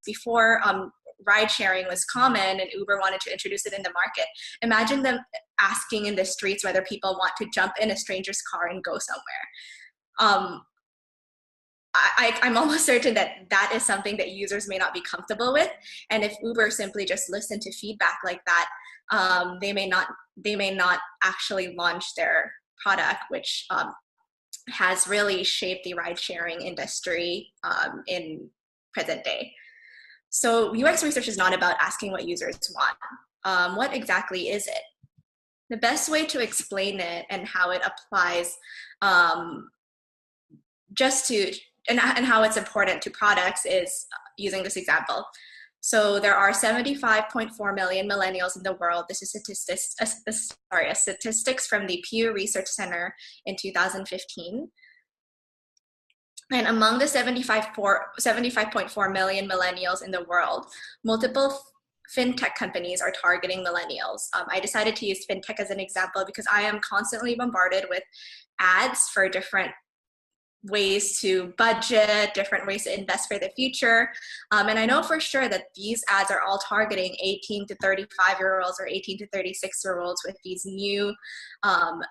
before ride sharing was common and Uber wanted to introduce it in the market. Imagine them asking in the streets whether people want to jump in a stranger's car and go somewhere. I'm almost certain that that is something that users may not be comfortable with. And if Uber simply just listened to feedback like that, they may not actually launch their product, which has really shaped the ride-sharing industry in present day. So UX research is not about asking what users want. What exactly is it? The best way to explain it and how it applies and how it's important to products is using this example. So there are 75.4 million millennials in the world. This is statistics from the Pew Research Center in 2015. And among the 75.4 million millennials in the world, multiple fintech companies are targeting millennials. I decided to use fintech as an example because I am constantly bombarded with ads for different ways to budget, different ways to invest for the future. And I know for sure that these ads are all targeting 18 to 35-year-olds or 18 to 36-year-olds with these new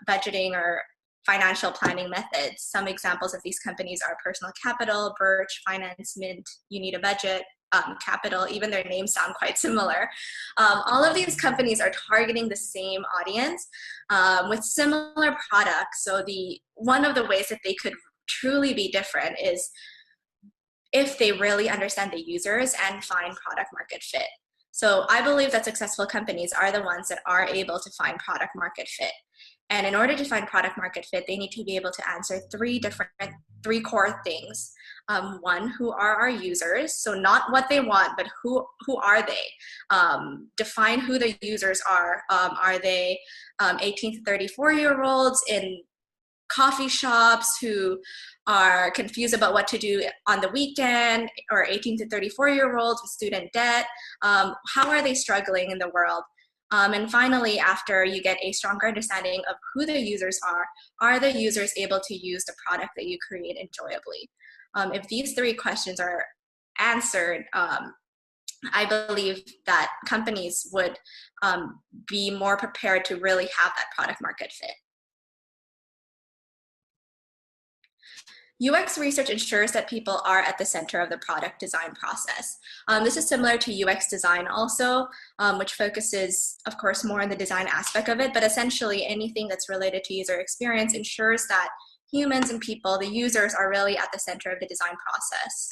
budgeting or financial planning methods. Some examples of these companies are Personal Capital, Birch, Finance, Mint, You Need a Budget, Capital. Even their names sound quite similar. All of these companies are targeting the same audience with similar products. So one of the ways that they could truly be different is if they really understand the users and find product market fit. So I believe that successful companies are the ones that are able to find product market fit. And in order to find product market fit, they need to be able to answer three core things. One, who are our users? So not what they want, but who are they? Define who the users are. Are they 18 to 34-year-olds in coffee shops who are confused about what to do on the weekend, or 18 to 34-year-olds with student debt? How are they struggling in the world? And finally, after you get a stronger understanding of who the users are the users able to use the product that you create enjoyably? If these three questions are answered, I believe that companies would be more prepared to really have that product market fit. UX research ensures that people are at the center of the product design process. This is similar to UX design also, which focuses, of course, more on the design aspect of it, but essentially anything that's related to user experience ensures that humans and people, the users, are really at the center of the design process.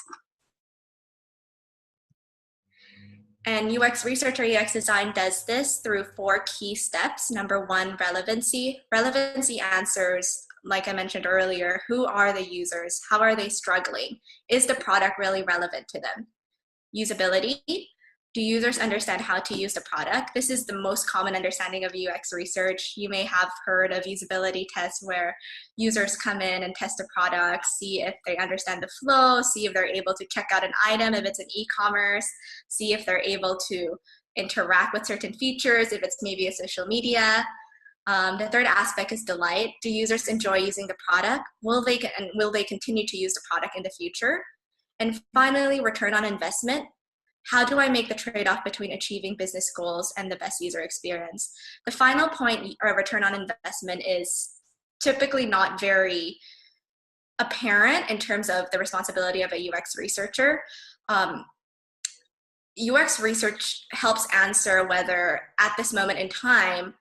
And UX research or UX design does this through 4 key steps. Number 1, relevancy. Relevancy answers, like I mentioned earlier, who are the users? How are they struggling? Is the product really relevant to them? Usability. Do users understand how to use the product? This is the most common understanding of UX research. You may have heard of usability tests where users come in and test a product, see if they understand the flow, see if they're able to check out an item if it's an e-commerce, see if they're able to interact with certain features, if it's maybe a social media. The third aspect is delight. Do users enjoy using the product? Will they continue to use the product in the future? And finally, return on investment. How do I make the trade-off between achieving business goals and the best user experience? The final point, or return on investment, is typically not very apparent in terms of the responsibility of a UX researcher. UX research helps answer whether at this moment in time,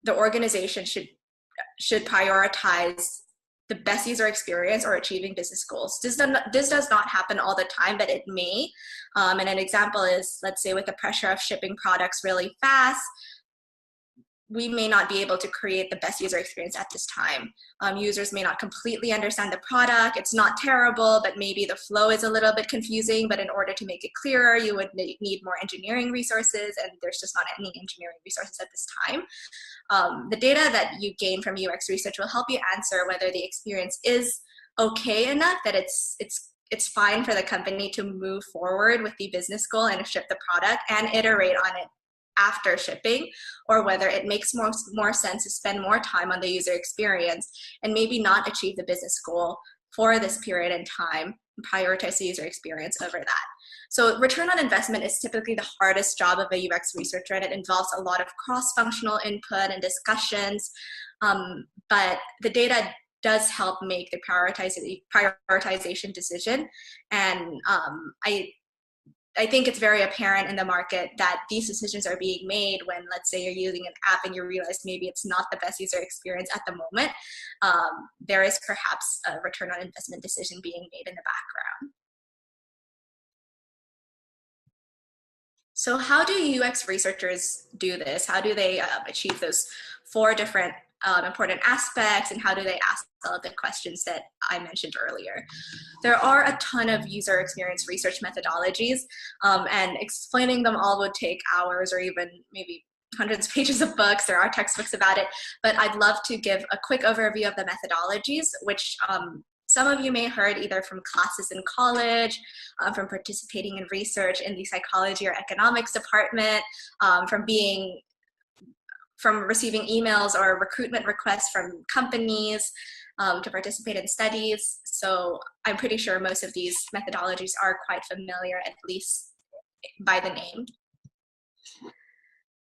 the organization should prioritize the best user experience or achieving business goals. This does not happen all the time, but it may. And an example is, let's say with the pressure of shipping products really fast, we may not be able to create the best user experience at this time. Users may not completely understand the product. It's not terrible, but maybe the flow is a little bit confusing, but in order to make it clearer, you would need more engineering resources, and there's just not any engineering resources at this time. The data that you gain from UX research will help you answer whether the experience is okay enough that it's fine for the company to move forward with the business goal and ship the product and iterate on it after shipping, or whether it makes more sense to spend more time on the user experience and maybe not achieve the business goal for this period in time and prioritize the user experience over that. So return on investment is typically the hardest job of a UX researcher, and it involves a lot of cross-functional input and discussions, but the data does help make the prioritization decision. And I think it's very apparent in the market that these decisions are being made when, let's say, you're using an app and you realize maybe it's not the best user experience at the moment. There is perhaps a return on investment decision being made in the background. So how do UX researchers do this? How do they achieve those 4 different important aspects, and how do they ask all of the questions that I mentioned earlier? There are a ton of user experience research methodologies, and explaining them all would take hours or even maybe hundreds of pages of books. There are textbooks about it, but I'd love to give a quick overview of the methodologies, which some of you may have heard either from classes in college, from participating in research in the psychology or economics department, from receiving emails or recruitment requests from companies to participate in studies. So I'm pretty sure most of these methodologies are quite familiar, at least by the name.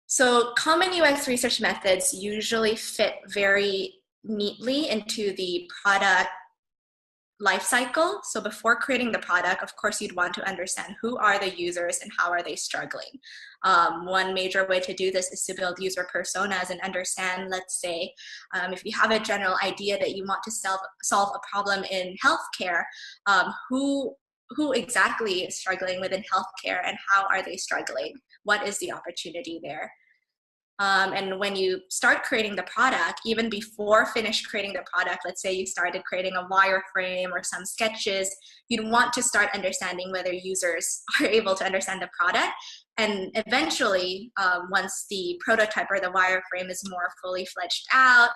So common UX research methods usually fit very neatly into the product life cycle. So before creating the product, of course, you'd want to understand who are the users and how are they struggling. One major way to do this is to build user personas and understand, let's say, if you have a general idea that you want to solve a problem in healthcare, who exactly is struggling within healthcare and how are they struggling? What is the opportunity there? And when you start creating the product, even before finished creating the product, let's say you started creating a wireframe or some sketches, you'd want to start understanding whether users are able to understand the product. And eventually, once the prototype or the wireframe is more fully fledged out,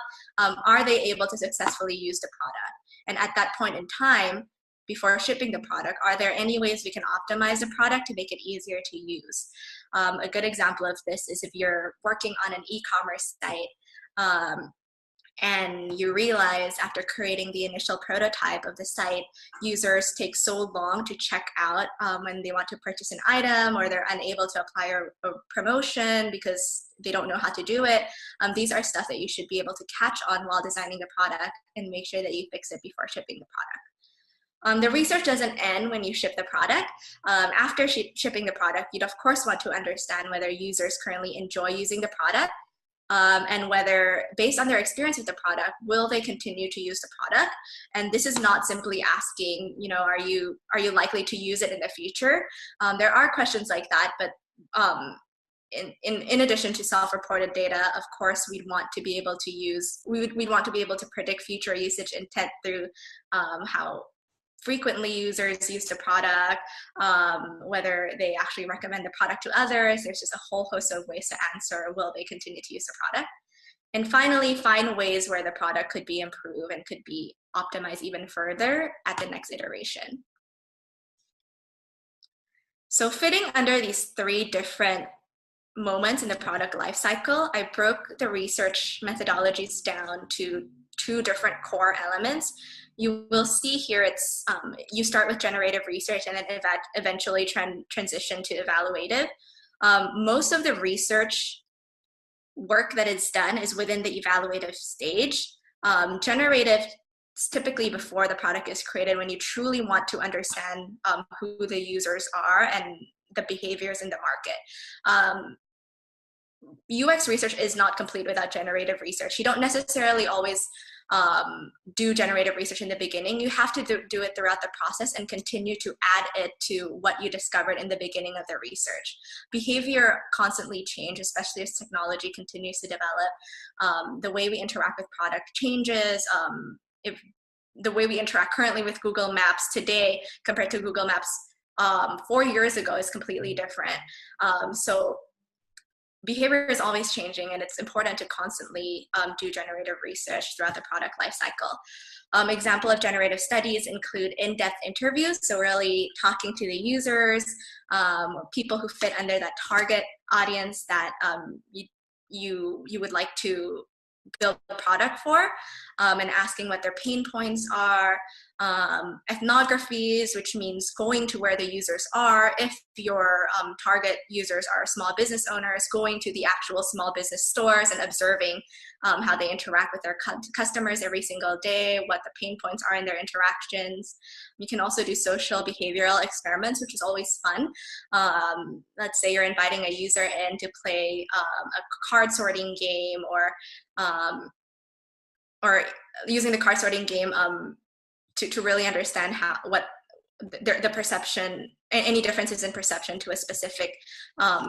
are they able to successfully use the product? And at that point in time, before shipping the product, are there any ways we can optimize the product to make it easier to use? A good example of this is if you're working on an e-commerce site and you realize after creating the initial prototype of the site, users take so long to check out when they want to purchase an item, or they're unable to apply a promotion because they don't know how to do it. These are stuff that you should be able to catch on while designing the product and make sure that you fix it before shipping the product. The research doesn't end when you ship the product. After shipping the product, you'd of course want to understand whether users currently enjoy using the product, and whether, based on their experience with the product, will they continue to use the product? And this is not simply asking, are you likely to use it in the future? There are questions like that, but in addition to self-reported data, of course, we'd want to be able to predict future usage intent through how frequently users use the product, whether they actually recommend the product to others. There's just a whole host of ways to answer, will they continue to use the product? And finally, find ways where the product could be improved and could be optimized even further at the next iteration. So fitting under these 3 different moments in the product lifecycle, I broke the research methodologies down to 2 different core elements. You will see here it's you start with generative research and then eventually transition to evaluative. Most of the research work that is done is within the evaluative stage. Generative is typically before the product is created, when you truly want to understand who the users are and the behaviors in the market. UX research is not complete without generative research. You don't necessarily always do generative research in the beginning. You have to do it throughout the process and continue to add it to what you discovered in the beginning of the research. Behavior constantly changes, especially as technology continues to develop. The way we interact with product changes. If the way we interact currently with Google Maps today compared to Google Maps 4 years ago is completely different. So behavior is always changing, and it's important to constantly do generative research throughout the product lifecycle. Example of generative studies include in-depth interviews, so really talking to the users, or people who fit under that target audience that you would like to build a product for, and asking what their pain points are, ethnographies, which means going to where the users are. If your target users are small business owners, going to the actual small business stores and observing how they interact with their customers every single day, what the pain points are in their interactions. You can also do social behavioral experiments, which is always fun. Let's say you're inviting a user in to play a card sorting game, or using the card sorting game to really understand what the perception, any differences in perception to a specific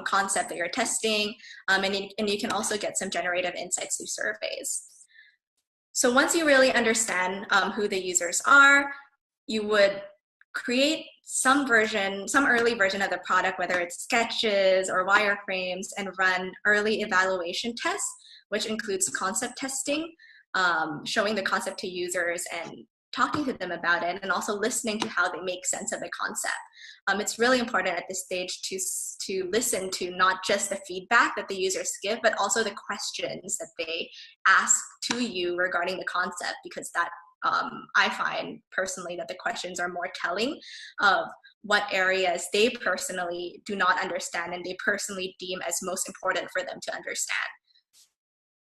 concept that you're testing, and you can also get some generative insights through surveys. So once you really understand who the users are, you would create some early version of the product, whether it's sketches or wireframes, and run early evaluation tests, which includes concept testing, showing the concept to users and talking to them about it, and also listening to how they make sense of the concept. It's really important at this stage to listen to not just the feedback that the users give, but also the questions that they ask to you regarding the concept, because that I find personally that the questions are more telling of what areas they personally do not understand and they personally deem as most important for them to understand.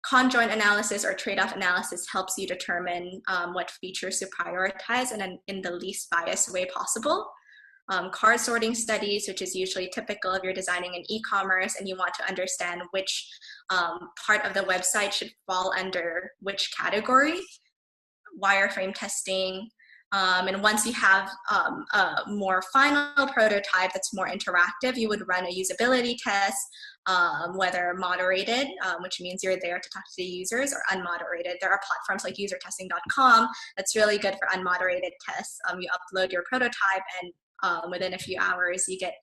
Conjoint analysis or trade-off analysis helps you determine what features to prioritize and in the least biased way possible. Card sorting studies, which is usually typical if you're designing an e-commerce and you want to understand which part of the website should fall under which category. Wireframe testing, and once you have a more final prototype that's more interactive, you would run a usability test, whether moderated, which means you're there to talk to the users, or unmoderated. There are platforms like usertesting.com that's really good for unmoderated tests. You upload your prototype, and within a few hours you get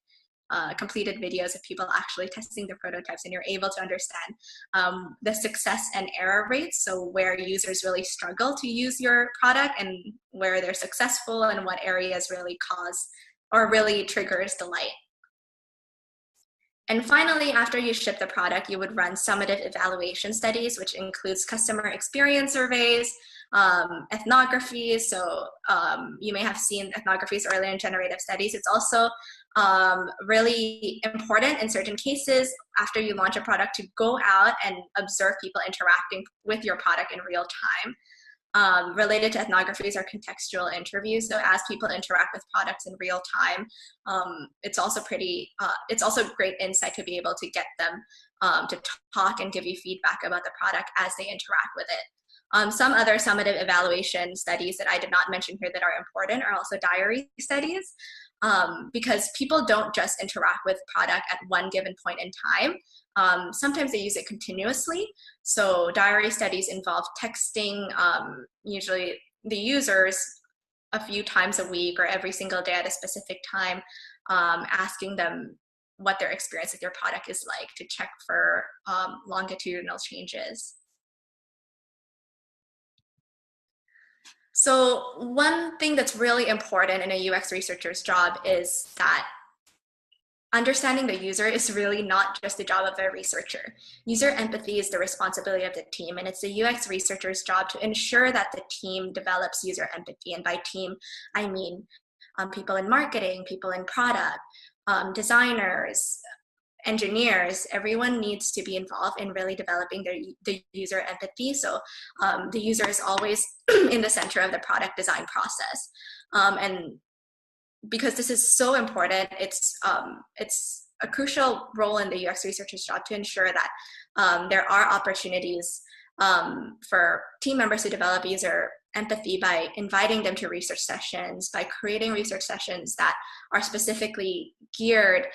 completed videos of people actually testing the prototypes, and you're able to understand the success and error rates, so where users really struggle to use your product and where they're successful, and what areas really cause or really triggers delight. And finally, after you ship the product, you would run summative evaluation studies, which includes customer experience surveys, ethnographies. So you may have seen ethnographies earlier in generative studies. It's also really important in certain cases after you launch a product to go out and observe people interacting with your product in real time. Related to ethnographies are contextual interviews. So as people interact with products in real time, it's also great insight to be able to get them to talk and give you feedback about the product as they interact with it. Some other summative evaluation studies that I did not mention here that are important are also diary studies, because people don't just interact with product at one given point in time. Sometimes they use it continuously. So diary studies involve texting usually the users a few times a week or every single day at a specific time, asking them what their experience with your product is like, to check for longitudinal changes. So one thing that's really important in a UX researcher's job is that understanding the user is really not just the job of a researcher. User empathy is the responsibility of the team, and it's the UX researcher's job to ensure that the team develops user empathy. And by team, I mean people in marketing, people in product, designers, engineers. Everyone needs to be involved in really developing the user empathy. So the user is always in the center of the product design process. And because this is so important, it's a crucial role in the UX researcher's job to ensure that there are opportunities for team members to develop user empathy by inviting them to research sessions, by creating research sessions that are specifically geared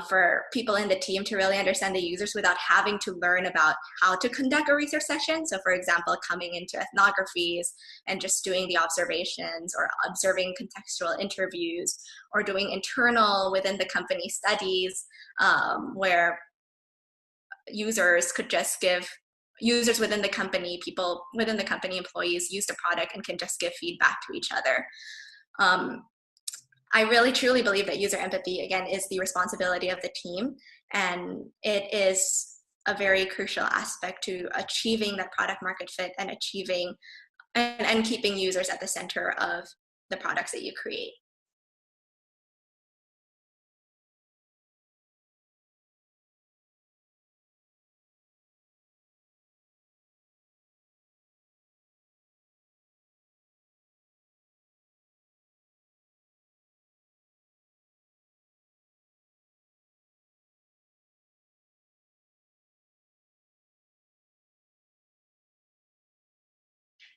for people in the team to really understand the users without having to learn about how to conduct a research session. So for example, coming into ethnographies and just doing the observations, or observing contextual interviews, or doing internal within the company studies where users could just give, users within the company, people within the company, employees use the product and can just give feedback to each other. I really truly believe that user empathy, again, is the responsibility of the team, and it is a very crucial aspect to achieving that product market fit and achieving and keeping users at the center of the products that you create.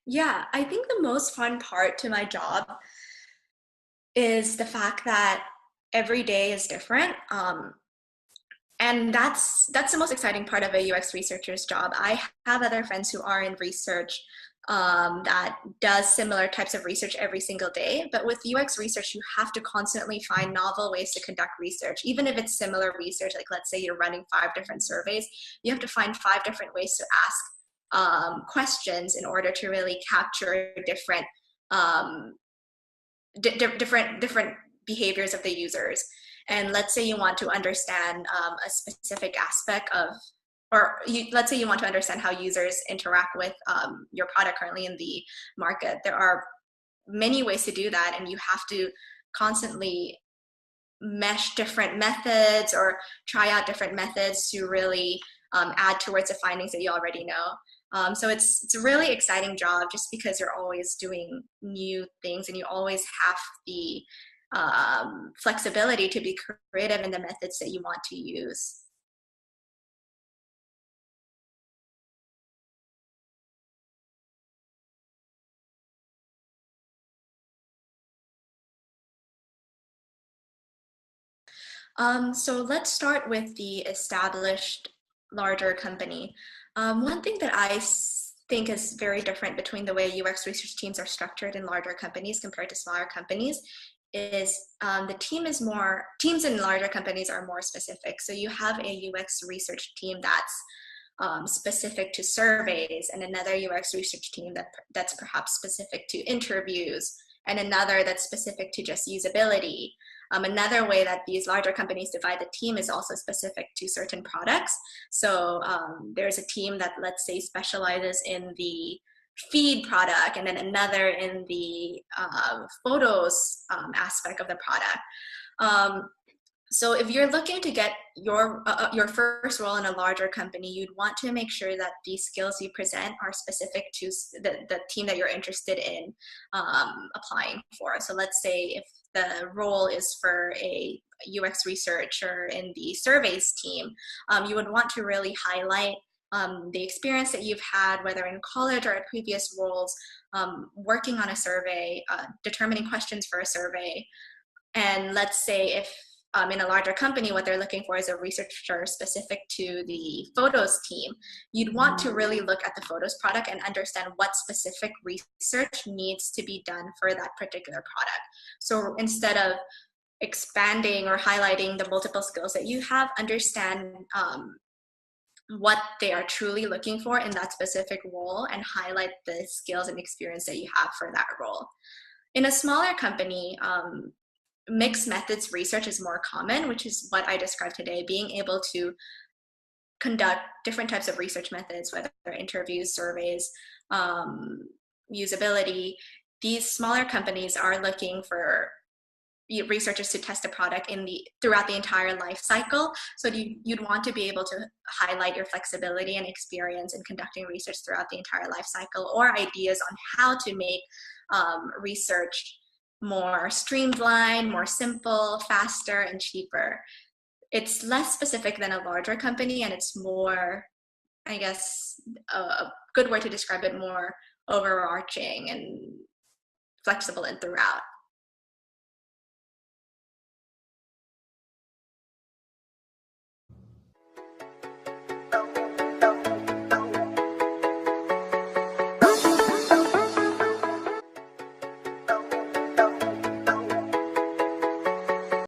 Yeah, I think the most fun part to my job is the fact that every day is different. And that's the most exciting part of a UX researcher's job. I have other friends who are in research that does similar types of research every single day. But with UX research, you have to constantly find novel ways to conduct research. Even if it's similar research, like let's say you're running 5 different surveys, you have to find 5 different ways to ask questions in order to really capture different different behaviors of the users. And let's say you want to understand a specific aspect of, let's say you want to understand how users interact with your product currently in the market. There are many ways to do that, and you have to constantly mesh different methods or try out different methods to really add towards the findings that you already know. So it's a really exciting job just because you're always doing new things and you always have the flexibility to be creative in the methods that you want to use. So let's start with the established larger company. One thing that I think is very different between the way UX research teams are structured in larger companies compared to smaller companies is teams in larger companies are more specific. So you have a UX research team that's specific to surveys, and another UX research team that's perhaps specific to interviews, and another that's specific to just usability. Another way that these larger companies divide the team is also specific to certain products. So there's a team that, let's say, specializes in the feed product, and then another in the photos aspect of the product. So if you're looking to get your first role in a larger company, you'd want to make sure that the skills you present are specific to the team that you're interested in applying for. So let's say if the role is for a UX researcher in the surveys team, you would want to really highlight the experience that you've had, whether in college or at previous roles, working on a survey, determining questions for a survey. And let's say if in a larger company, what they're looking for is a researcher specific to the photos team, you'd want to really look at the photos product and understand what specific research needs to be done for that particular product. So instead of expanding or highlighting the multiple skills that you have, understand what they are truly looking for in that specific role and highlight the skills and experience that you have for that role. In a smaller company, mixed methods research is more common, which is what I described today, being able to conduct different types of research methods, whether interviews, surveys, usability. These smaller companies are looking for researchers to test a product throughout the entire life cycle. So you'd want to be able to highlight your flexibility and experience in conducting research throughout the entire life cycle, or ideas on how to make research more streamlined, more simple, faster, and cheaper. It's less specific than a larger company, and it's more, I guess, a good word to describe it, more overarching and flexible and throughout.